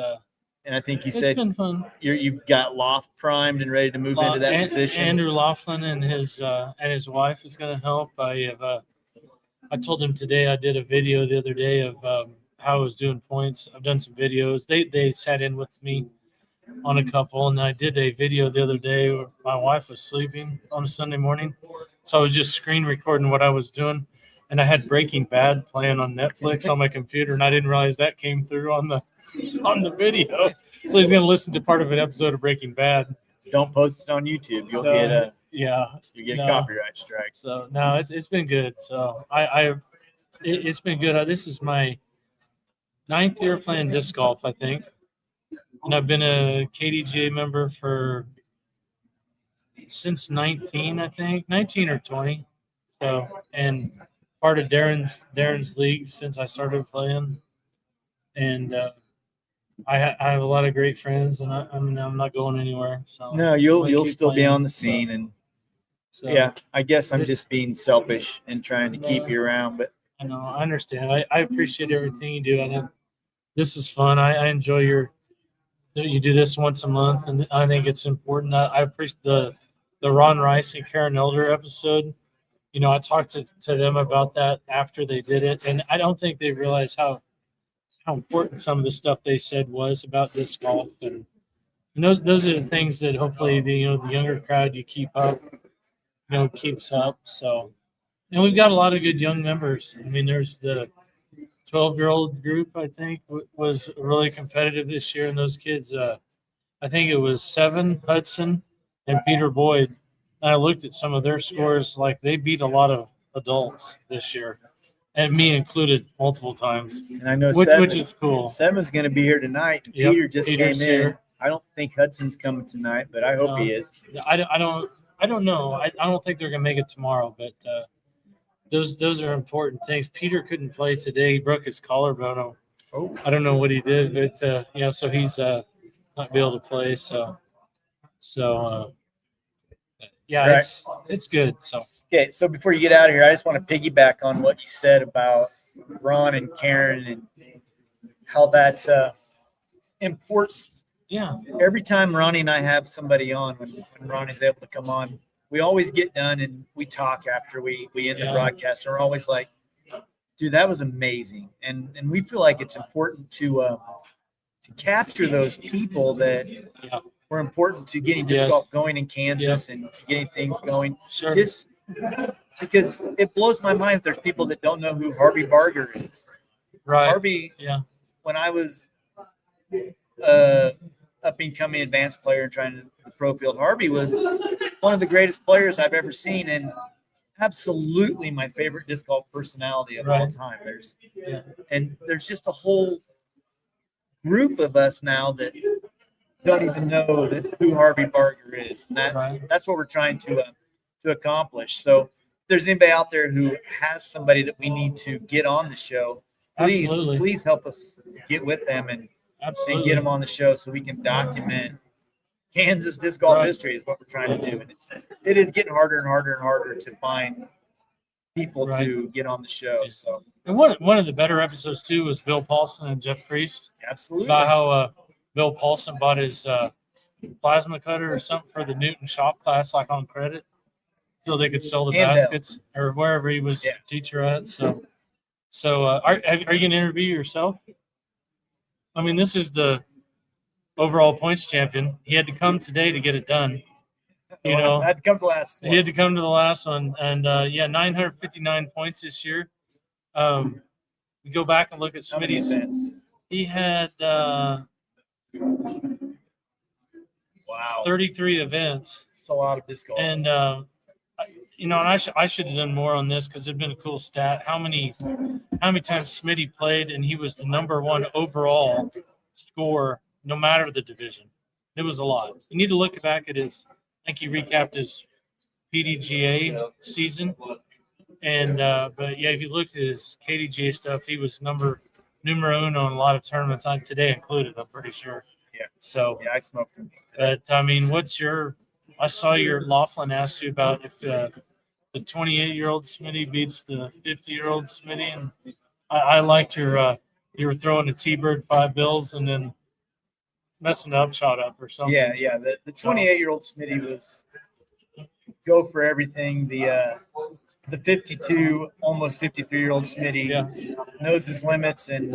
and I think you it's said been fun. you've got Loft primed and ready to move into that position. Andrew Laughlin and his wife is going to help. I told him today. I did a video the other day of how I was doing points. I've done some videos. They sat in with me on a couple, and I did a video the other day where my wife was sleeping on a Sunday morning, so I was just screen recording what I was doing, and I had Breaking Bad playing on Netflix on my computer, and I didn't realize that came through on the video. So he's going to listen to part of an episode of Breaking Bad. Don't post it on YouTube. You'll No. get a No. copyright strike. So no, it's been good. So it's been good. This is my 9th year playing disc golf, I think, and I've been a KDGA member since 19, I think 19 or 20. So and part of Darren's league since I started playing, and I have a lot of great friends, and I'm not going anywhere. So No, I'm you'll gonna keep still be playing. on the scene, and So, yeah, I guess I'm It's- just being selfish and trying to keep you around, but I know. I understand. I appreciate everything you do. And this is fun. I enjoy you do this once a month, and I think it's important. I appreciate the the Ron Rice and Karen Elder episode. You know, I talked to them about that after they did it, and I don't think they realized how important some of the stuff they said was about disc golf, and those are the things that hopefully the younger crowd you keep up, keeps up. So, and we've got a lot of good young members. I mean, there's the 12-year-old group, I think, was really competitive this year, and those kids, I think it was Seven Hudson and Peter Boyd. And I looked at some of their scores, like they beat a lot of adults this year, and me included multiple times, And I know which is cool. Seven's going to be here tonight. And Yep, Peter just Peter's came in. here. I don't think Hudson's coming tonight, but I hope he is. I don't know. I don't think they're gonna make it tomorrow, but those are important things. Peter couldn't play today. He broke his collarbone. Oh. I don't know what he did, but so he's not be able to play. So yeah, Right. it's good. So Okay, so before you get out of here, I just want to piggyback on what you said about Ron and Karen and how that's important. yeah, Every time Ronnie and I have somebody on, when Ronnie's able to come on, we always get done and we talk after we end the Yeah. broadcast. And we're always like, dude, that was amazing. And we feel like it's important to capture those people that Yeah. were important to getting disc Yes. golf going in Kansas and getting things going. sure. Just because it blows my mind if there's people that don't know who Harvey Barger is. Right. Harvey, Yeah. when I was up and coming advanced player and trying to the pro field, Harvey was one of the greatest players I've ever seen, and absolutely my favorite disc golf personality of all Right. time. There's Yeah. there's just a whole group of us now that don't even know who Harvey Barger is. And Right. that's what we're trying to accomplish. So if there's anybody out there who has somebody that we need to get on the show, Absolutely. please help us get with them and Absolutely. get them on the show so we can document Kansas disc golf Right. history is what we're trying to do. And it is getting harder and harder and harder to find people Right. to get on the show. So And one of the better episodes too was Bill Paulson and Jeff Priest absolutely. about how Bill Paulson bought his plasma cutter or something for the Newton shop class, like on credit, so they could sell the And baskets or wherever he was Yeah. teacher at. So are you going to interview yourself? I mean, this is the overall points champion. He had to come today to get it done. You know, I'd come to last he had to come to the last one, and 959 points this year. We go back and look at How many Smitty's. events? He had Wow. 33 events, It's a lot of disc golf. and and I should have done more on this because it'd been a cool stat. How many times Smitty played, and he was the #1 overall score, no matter the division. It was a lot. You need to look back at his. I think he recapped his PDGA season, and but yeah, if you looked at his KDGA stuff, he was numero uno in a lot of tournaments, on today included. I'm pretty sure. Yeah. So, Yeah, I smoked him. but I mean, I saw your Laughlin asked you about if the 28-year-old Smitty beats the 50-year-old Smitty, and I liked your you were throwing a T-bird 5 bills and then messing up, shot up or something. Yeah. The 28-year-old Smitty was go for everything. The 52, almost 53-year-old Smitty Yeah. knows his limits and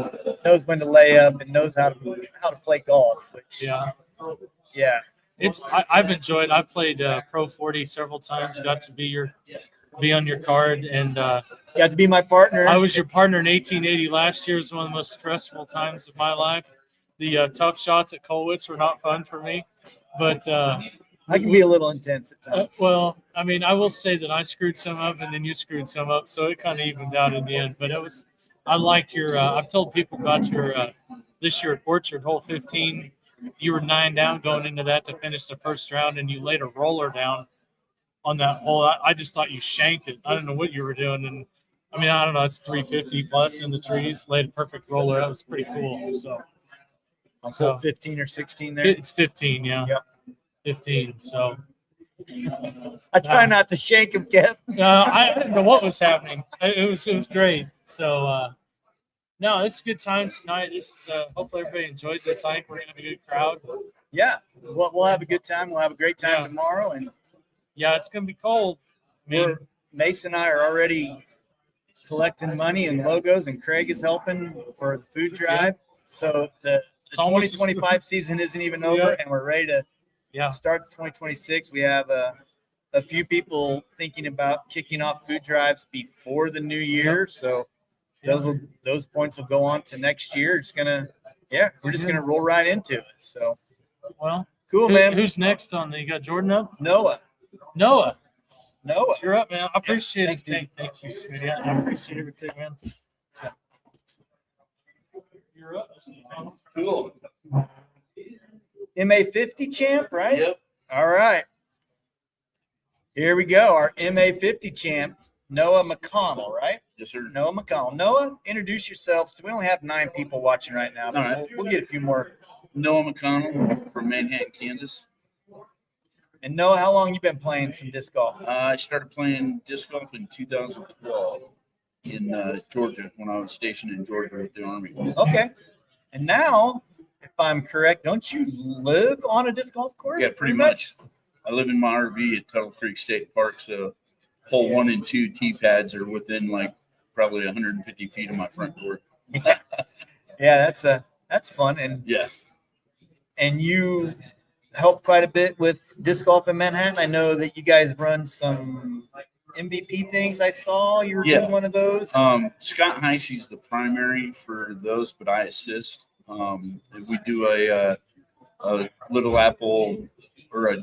knows when to lay up and knows how to play golf. Which Yeah. I've enjoyed. I've played Pro 40 several times. Got to be on your card, and got to be my partner. I was your partner in 1880 last year. It was one of the most stressful times of my life. The tough shots at Colwitz were not fun for me, but I can be a little intense at times. well, I mean, I will say that I screwed some up, and then you screwed some up, so it kind of evened out in the end. But I like your. I've told people about your this year at Orchard hole 15. You were 9 down going into that to finish the first round, and you laid a roller down on that hole. I just thought you shanked it. I don't know what you were doing, and I mean, I don't know. It's 350 plus in the trees. Laid a perfect roller. That was pretty cool. So On so- hole 15 or 16 there. it's 15, yeah. Yep. 15. So I try not to shake him, Kev. I didn't know what was happening. It was great. So no, it's a good time tonight. This is hopefully everybody enjoys this hike. We're gonna have a good crowd. Yeah, we'll have a good time. We'll have a great time Yeah. tomorrow, and Yeah, it's gonna be cold. I mean, Mason and I are already collecting money and logos, and Craig is helping for the food drive. So the It's almost 2025 season isn't even over, and we're ready to yeah. start the 2026. We have a few people thinking about kicking off food drives before the new year. So those points will go on to next year. It's we're just gonna roll right into it. So Well, cool, man. Who's next on the? You got Jordan up? Noah, You're up, man. I appreciate Thanks, it. dude. Thank you, sweetie. I appreciate everything, man. You're up. Cool. MA50 champ, right? Yep. All right. Here we go. Our MA50 champ, Noah McConnell, right? Yes, sir. Noah McConnell. Noah, introduce yourself. We only have 9 people watching right now, but All right. we'll get a few more. Noah McConnell from Manhattan, Kansas. And Noah, how long you been playing some disc golf? I started playing disc golf in 2012 in Georgia when I was stationed in Georgia with the Army. Okay. And now, if I'm correct, don't you live on a disc golf course? Yeah, pretty much. I live in my RV at Tuttle Creek State Park, so hole 1 and 2 tee pads are within like probably 150 feet of my front door. Yeah, that's fun. And you help quite a bit with disc golf in Manhattan. I know that you guys run some MVP things. I saw you were doing one of those. Scott Heisey's the primary for those, but I assist. We do a Little Apple or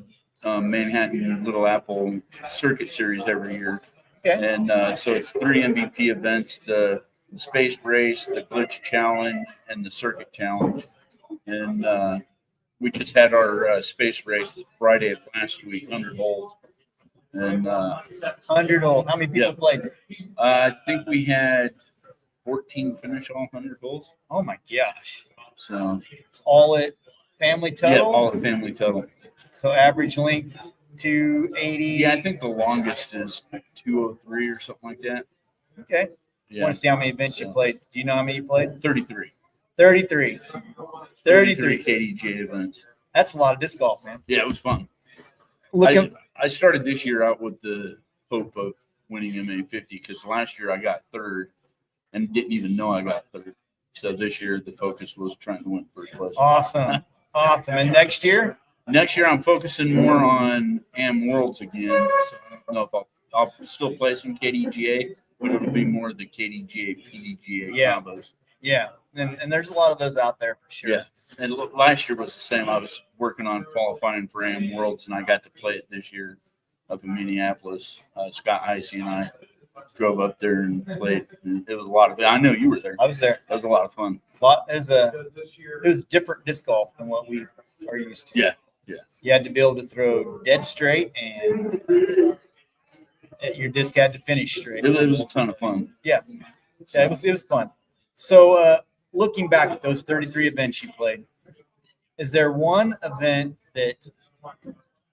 a Manhattan Little Apple circuit series every year. Okay. And so it's 3 MVP events: the Space Race, the Glitch Challenge, and the Circuit Challenge. And we just had our Space Race Friday of last week, 100 holes. And 100 holes. How many people played? I think we had 14 finish all 100 holes. Oh my gosh. So All at family total? yeah, all the family total. So average length 280. Yeah, I think the longest is 203 or something like that. Okay. Yeah, Want to see how many events you played? Do you know how many you played? 33. 33. 33. KDGA events. That's a lot of disc golf, man. Yeah, it was fun. Looking. I started this year out with the hope of winning MA50 because last year I got third and didn't even know I got third. So this year the focus was trying to win first place. Awesome. Awesome. And next year? Next year I'm focusing more on AM Worlds again. So I don't know if I'll still play some KDGA, but it'll be more of the KDGA, PDGA combos. Yeah. And there's a lot of those out there for sure. Yeah. And last year was the same. I was working on qualifying for AM Worlds, and I got to play it this year up in Minneapolis. Scott Heisey and I drove up there and played. And it was a lot of fun. I know you were there. I was there. It was a lot of fun. It was different disc golf than what we are used to. Yeah. Yeah. You had to be able to throw dead straight, and your disc had to finish straight. It was a ton of fun. Yeah, it was fun. So, looking back at those 33 events you played, is there one event that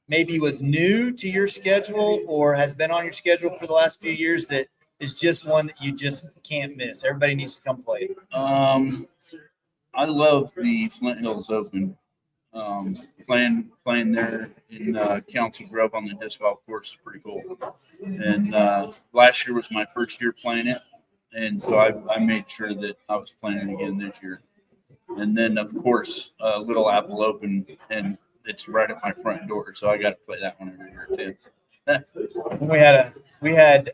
maybe was new to your schedule or has been on your schedule for the last few years that is just one that you just can't miss? Everybody needs to come play. I love the Flint Hills Open. Playing there in Council Grove on the disc golf course is pretty cool. And last year was my first year playing it. And so I made sure that I was playing it again this year. And then, of course, Little Apple Open, and it's right at my front door. So I got to play that one every year, too. We had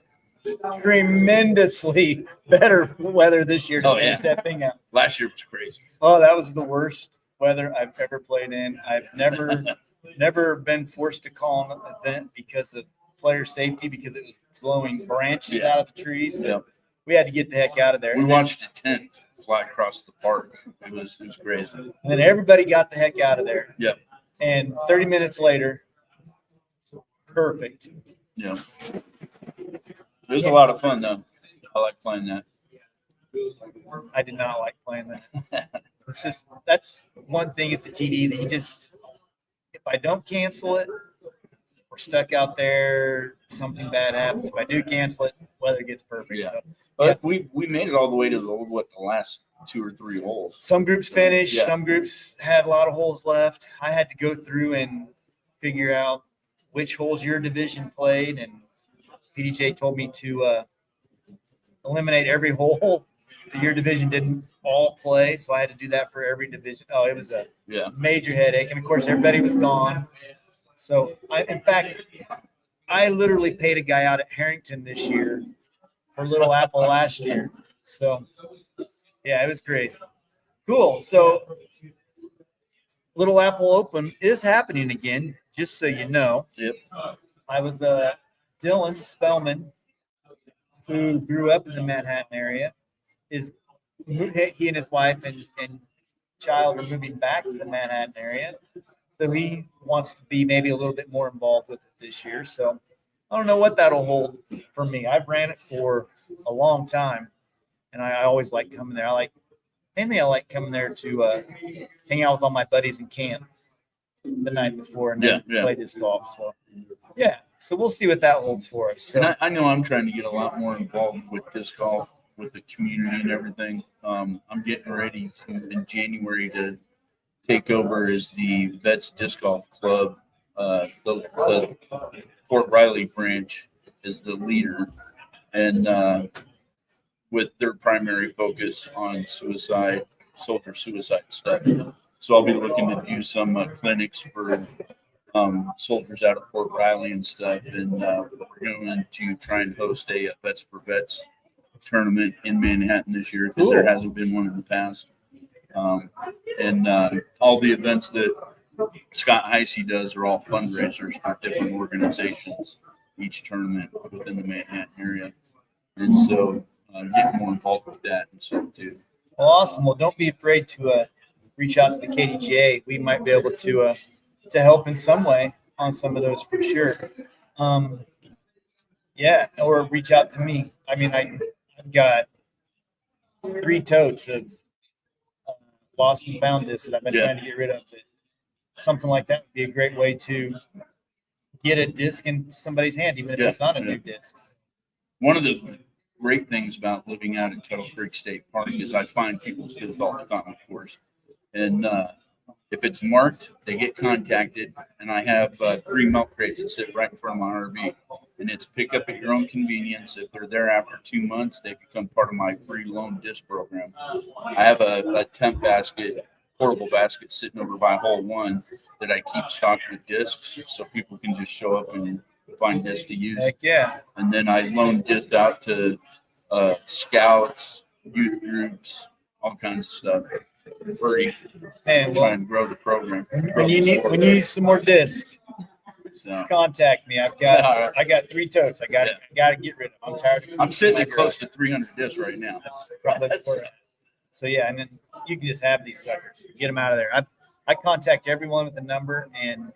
tremendously better weather this year to finish that thing out. Last year was crazy. Oh, that was the worst weather I've ever played in. I've never been forced to call an event because of player safety because it was blowing branches out of the trees. But we had to get the heck out of there. We watched a tent fly across the park. It was crazy. And then everybody got the heck out of there. Yep. And 30 minutes later, perfect. Yeah. It was a lot of fun, though. I like playing that. I did not like playing that. That's one thing as a TD that if I don't cancel it, we're stuck out there, something bad happens. If I do cancel it, weather gets perfect. Yeah. So, But we made it all the way to the last 2 or 3 holes. some groups finished, Yeah. some groups had a lot of holes left. I had to go through and figure out which holes your division played, and PDJ told me to eliminate every hole that your division didn't all play. So I had to do that for every division. Oh, it was a major headache. And of course, everybody was gone. So in fact, I literally paid a guy out at Harrington this year for Little Apple last year. So yeah, it was crazy. Cool. So Little Apple Open is happening again, just so you know. Yep. I was Dylan Spellman, who grew up in the Manhattan area, he and his wife and child are moving back to the Manhattan area. So he wants to be maybe a little bit more involved with it this year. So I don't know what that'll hold for me. I've ran it for a long time, and I always like coming there. I like coming there to hang out with all my buddies in camp the night before and then play disc golf. So yeah, so we'll see what that holds for us. So, And I know I'm trying to get a lot more involved with disc golf, with the community and everything. I'm getting ready in January to take over as the Vets Disc Golf Club. The Fort Riley branch is the leader, and with their primary focus on soldier suicide stuff. So I'll be looking to do some clinics for soldiers out of Fort Riley and stuff. And we're going to try and host a Vets for Vets tournament in Manhattan this year, because there hasn't been one in the past. And all the events that Scott Heisey does are all fundraisers for different organizations, each tournament within the Manhattan area. And so getting more involved with that and stuff too. Well, awesome. Well, don't be afraid to reach out to the KDGA. We might be able to help in some way on some of those for sure. Yeah, or reach out to me. I mean, I've got 3 totes of lost and found discs that I've been trying to get rid of. That something like that would be a great way to get a disc in somebody's hand, even if it's not a new disc. One of the great things about living out in Tuttle Creek State Park is I find people's discs all the time, of course. And if it's marked, they get contacted, and I have 3 milk crates that sit right in front of my RV. And it's pick up at your own convenience. If they're there after 2 months, they become part of my free loan disc program. I have a tent basket, portable basket sitting over by hole 1 that I keep stocked with discs, so people can just show up and find discs to use. Heck yeah. And then I loan discs out to scouts, youth groups, all kinds of stuff. Free. Man, Try and grow the program. When you need some more discs, So, contact me. I got 3 totes. I got to get rid of them. I'm tired. I'm sitting at close to 300 discs right now. That's probably so yeah, and then you can just have these suckers. Get them out of there. I contact everyone with a number, and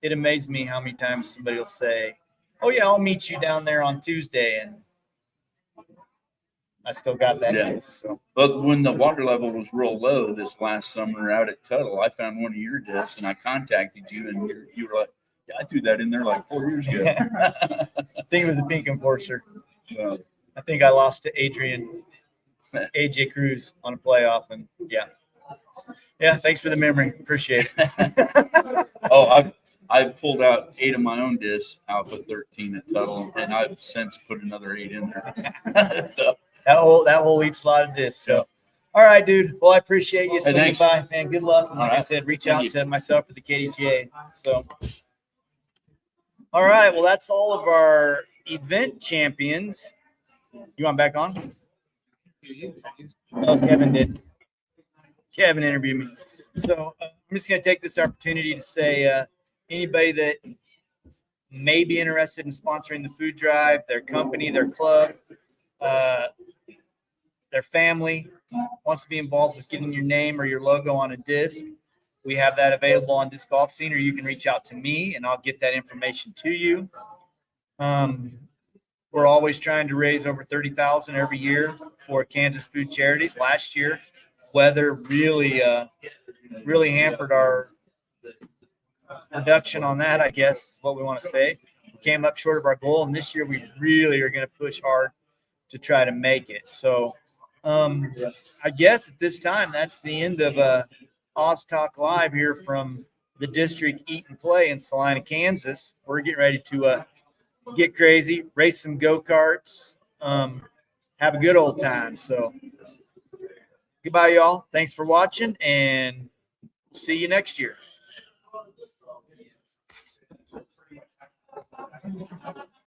it amazes me how many times somebody will say, "Oh yeah, I'll meet you down there on Tuesday," and I still got that disc. So. But when the water level was real low this last summer out at Tuttle, I found one of your discs, and I contacted you, and you were like, "Yeah, I threw that in there like 4 years ago." I think it was a pink enforcer. I think I lost to AJ Cruz on a playoff, and yeah. Thanks for the memory. Appreciate it. I pulled out 8 of my own discs out of 13 at Tuttle, and I've since put another 8 in there. So, that whole eats a lot of discs. So, all right, dude. Well, I appreciate you swinging by, man. Good luck. And like I said, reach out to myself for the KDGA. So, all right. Well, that's all of our event champions. You want back on? Oh, Kevin did. Kevin interviewed me. So I'm just going to take this opportunity to say anybody that may be interested in sponsoring the food drive, their company, their club, their family wants to be involved with getting your name or your logo on a disc, we have that available on Disc Golf Scene, or you can reach out to me and I'll get that information to you. We're always trying to raise over $30,000 every year for Kansas food charities. Last year, weather really hampered our production on that, I guess is what we want to say. We came up short of our goal, and this year we really are going to push hard to try to make it. So I guess at this time, that's the end of Oz Talk Live here from the district eat and play in Salina, Kansas. We're getting ready to get crazy, race some go-karts, have a good old time. So goodbye, y'all. Thanks for watching, and see you next year.